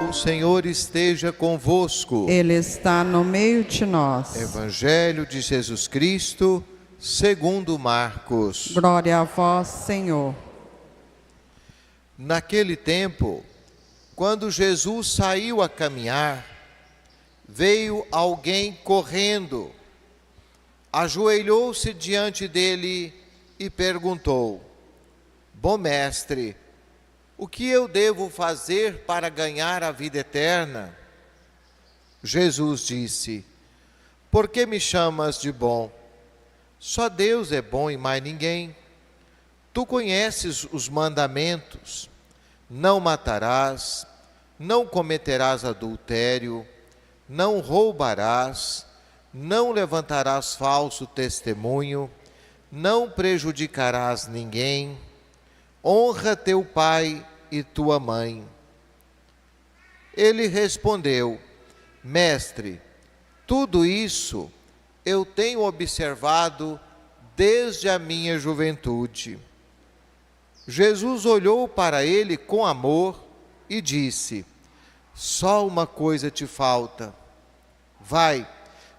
O Senhor esteja convosco. Ele está no meio de nós. Evangelho de Jesus Cristo, segundo Marcos. Glória a vós, Senhor. Naquele tempo, quando Jesus saiu a caminhar, veio alguém correndo, ajoelhou-se diante dele e perguntou: Bom mestre, o que eu devo fazer para ganhar a vida eterna? Jesus disse: Por que me chamas de bom? Só Deus é bom e mais ninguém. Tu conheces os mandamentos: não matarás, não cometerás adultério, não roubarás, não levantarás falso testemunho, não prejudicarás ninguém, honra teu pai e tua mãe. Ele respondeu: Mestre, tudo isso eu tenho observado desde a minha juventude. Jesus olhou para ele com amor e disse: Só uma coisa te falta. Vai,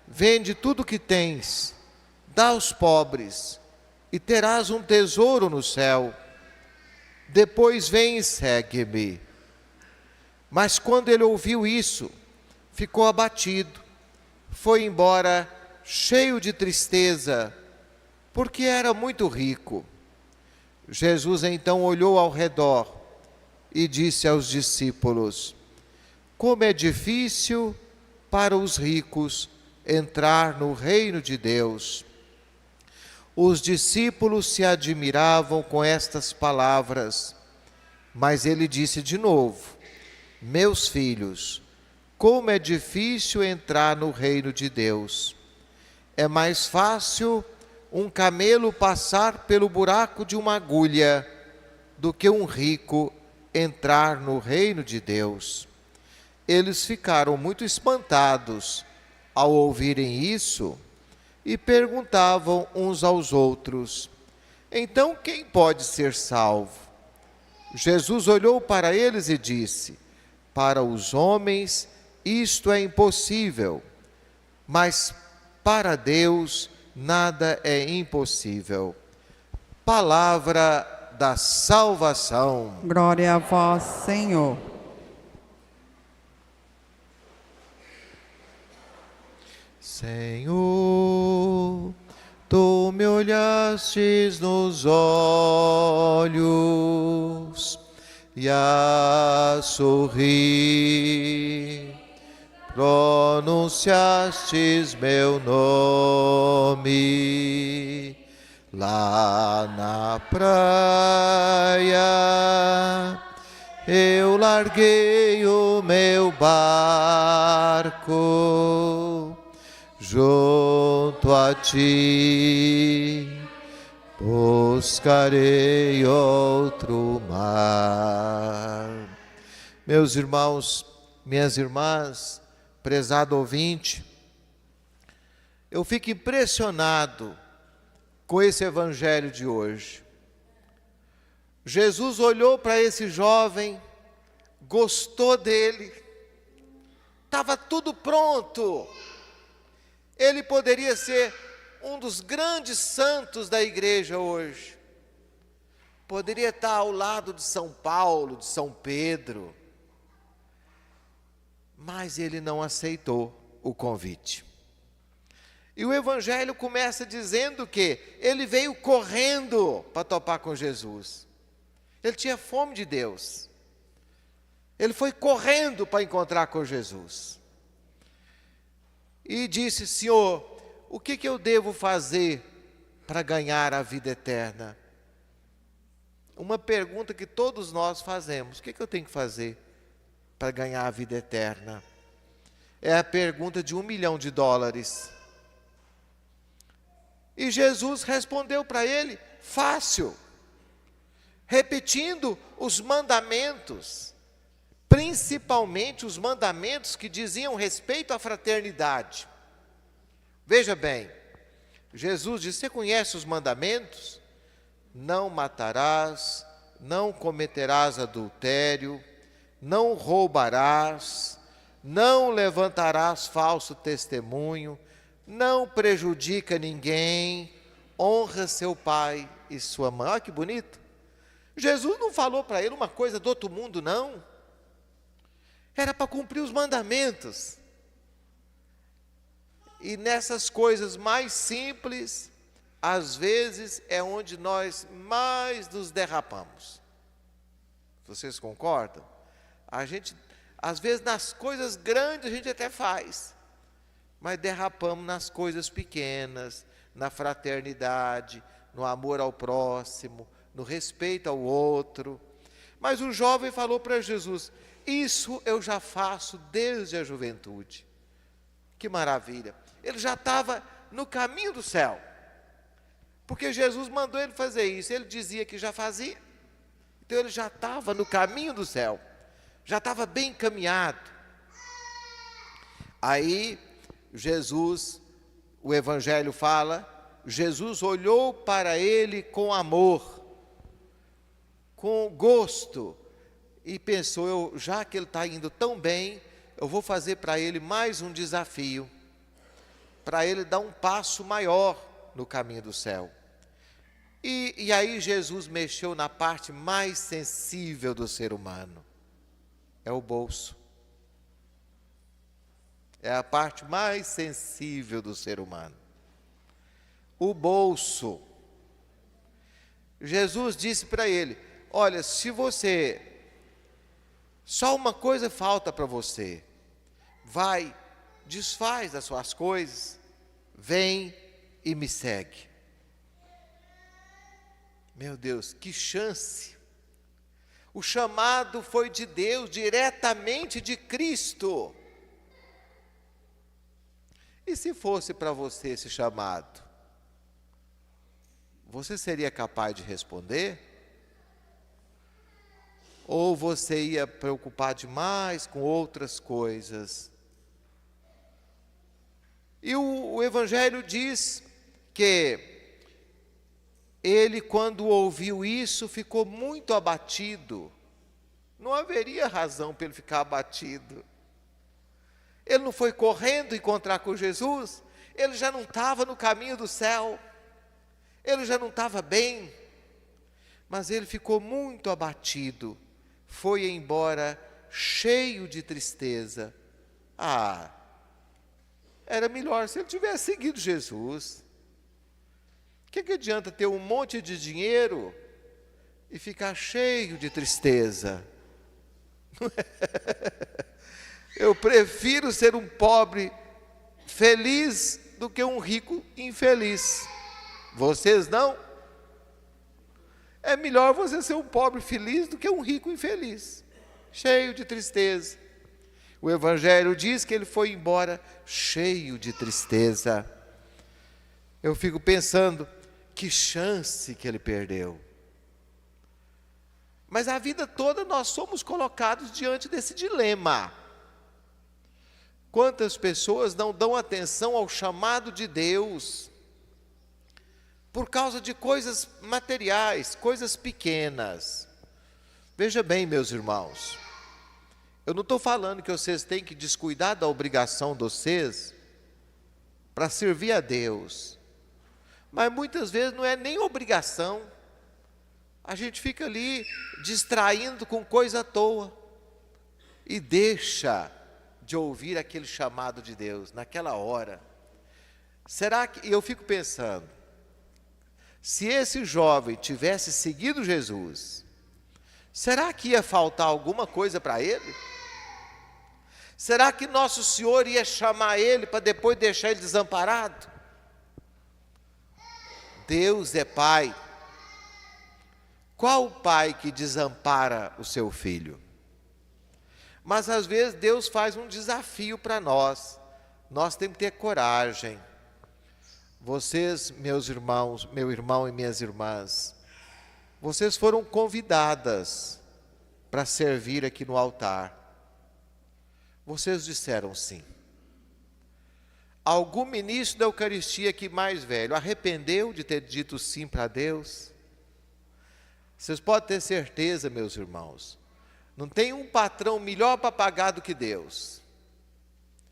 vende tudo que tens, dá aos pobres, e terás um tesouro no céu. Depois vem e segue-me. Mas quando ele ouviu isso, ficou abatido, foi embora cheio de tristeza, porque era muito rico. Jesus então olhou ao redor e disse aos discípulos: Como é difícil para os ricos entrar no reino de Deus. Os discípulos se admiravam com estas palavras, mas ele disse de novo: Meus filhos, como é difícil entrar no reino de Deus. É mais fácil um camelo passar pelo buraco de uma agulha do que um rico entrar no reino de Deus. Eles ficaram muito espantados ao ouvirem isso e perguntavam uns aos outros: Então quem pode ser salvo? Jesus olhou para eles e disse: Para os homens isto é impossível, mas para Deus nada é impossível. Palavra da salvação. Glória a vós, Senhor. Senhor, tu me olhastes nos olhos e a sorrir pronunciastes meu nome lá na praia. Eu larguei o meu barco junto a ti, buscarei outro mar. Meus irmãos, minhas irmãs, prezado ouvinte, eu fico impressionado com esse evangelho de hoje. Jesus olhou para esse jovem, gostou dele, estava tudo pronto. Ele poderia ser um dos grandes santos da igreja hoje. Poderia estar ao lado de São Paulo, de São Pedro. Mas ele não aceitou o convite. E o evangelho começa dizendo que ele veio correndo para topar com Jesus. Ele tinha fome de Deus. Ele foi correndo para encontrar com Jesus. E disse: Senhor, o que eu devo fazer para ganhar a vida eterna? Uma pergunta que todos nós fazemos: o que eu tenho que fazer para ganhar a vida eterna? É a pergunta de $1 milhão. E Jesus respondeu para ele fácil, repetindo os mandamentos, principalmente os mandamentos que diziam respeito à fraternidade. Veja bem, Jesus disse: você conhece os mandamentos? Não matarás, não cometerás adultério, não roubarás, não levantarás falso testemunho, não prejudica ninguém, honra seu pai e sua mãe. Olha que bonito. Jesus não falou para ele uma coisa do outro mundo, não. Era para cumprir os mandamentos. E nessas coisas mais simples, às vezes é onde nós mais nos derrapamos. Vocês concordam? A gente, às vezes nas coisas grandes a gente até faz, mas derrapamos nas coisas pequenas, na fraternidade, no amor ao próximo, no respeito ao outro. Mas o jovem falou para Jesus: isso eu já faço desde a juventude. Que maravilha! Ele já estava no caminho do céu, porque Jesus mandou ele fazer isso. Ele dizia que já fazia, então ele já estava no caminho do céu, já estava bem encaminhado. Aí Jesus, o Evangelho fala, Jesus olhou para ele com amor, com gosto, e pensou: já que ele está indo tão bem, eu vou fazer para ele mais um desafio, para ele dar um passo maior no caminho do céu. E aí Jesus mexeu na parte mais sensível do ser humano, é o bolso. É a parte mais sensível do ser humano, o bolso. Jesus disse para ele: olha, se você, só uma coisa falta para você, vai, desfaz as suas coisas, vem e me segue. Meu Deus, que chance! O chamado foi de Deus, diretamente de Cristo. E se fosse para você esse chamado, você seria capaz de responder? Ou você ia preocupar demais com outras coisas? E o Evangelho diz que ele, quando ouviu isso, ficou muito abatido. Não haveria razão para ele ficar abatido. Ele não foi correndo encontrar com Jesus, ele já não estava no caminho do céu, ele já não estava bem, mas ele ficou muito abatido, foi embora cheio de tristeza. Era melhor se ele tivesse seguido Jesus. O que adianta ter um monte de dinheiro e ficar cheio de tristeza? Eu prefiro ser um pobre feliz do que um rico infeliz. Vocês não? É melhor você ser um pobre feliz do que um rico infeliz, cheio de tristeza. O Evangelho diz que ele foi embora cheio de tristeza. Eu fico pensando, que chance que ele perdeu. Mas a vida toda nós somos colocados diante desse dilema. Quantas pessoas não dão atenção ao chamado de Deus por causa de coisas materiais, coisas pequenas? Veja bem, meus irmãos, eu não estou falando que vocês têm que descuidar da obrigação de vocês para servir a Deus, mas muitas vezes não é nem obrigação, a gente fica ali distraindo com coisa à toa e deixa de ouvir aquele chamado de Deus naquela hora. Será que, eu fico pensando, se esse jovem tivesse seguido Jesus, será que ia faltar alguma coisa para ele? Será que nosso Senhor ia chamar ele para depois deixar ele desamparado? Deus é Pai. Qual o pai que desampara o seu filho? Mas às vezes Deus faz um desafio para nós. Nós temos que ter coragem. Vocês, meus irmãos, meu irmão e minhas irmãs, vocês foram convidadas para servir aqui no altar. Vocês disseram sim. Algum ministro da Eucaristia aqui mais velho arrependeu de ter dito sim para Deus? Vocês podem ter certeza, meus irmãos, Não tem um patrão melhor para pagar do que Deus.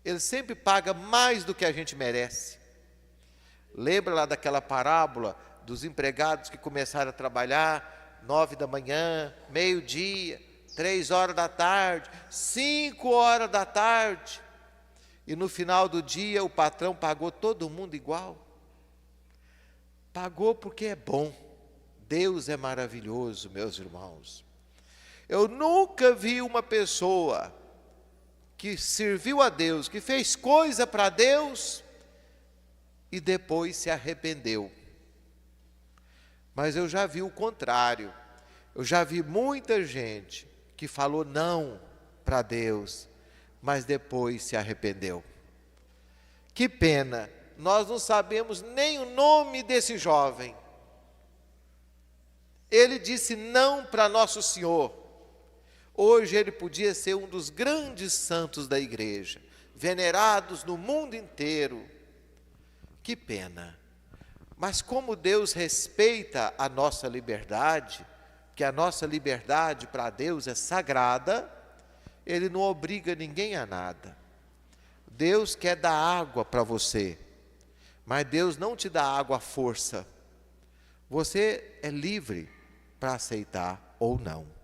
Ele sempre paga mais do que a gente merece. Lembra lá daquela parábola dos empregados que começaram a trabalhar 9 da manhã, meio-dia, 3 horas da tarde, 5 horas da tarde. E no final do dia o patrão pagou todo mundo igual. Pagou porque é bom. Deus é maravilhoso, meus irmãos. Eu nunca vi uma pessoa que serviu a Deus, que fez coisa para Deus e depois se arrependeu. Mas eu já vi o contrário. Eu já vi muita gente que falou não para Deus, mas depois se arrependeu. Que pena, nós não sabemos nem o nome desse jovem. Ele disse não para Nosso Senhor. Hoje ele podia ser um dos grandes santos da igreja, venerados no mundo inteiro. Que pena. Mas como Deus respeita a nossa liberdade, que a nossa liberdade para Deus é sagrada, Ele não obriga ninguém a nada. Deus quer dar água para você, mas Deus não te dá água à força. Você é livre para aceitar ou não.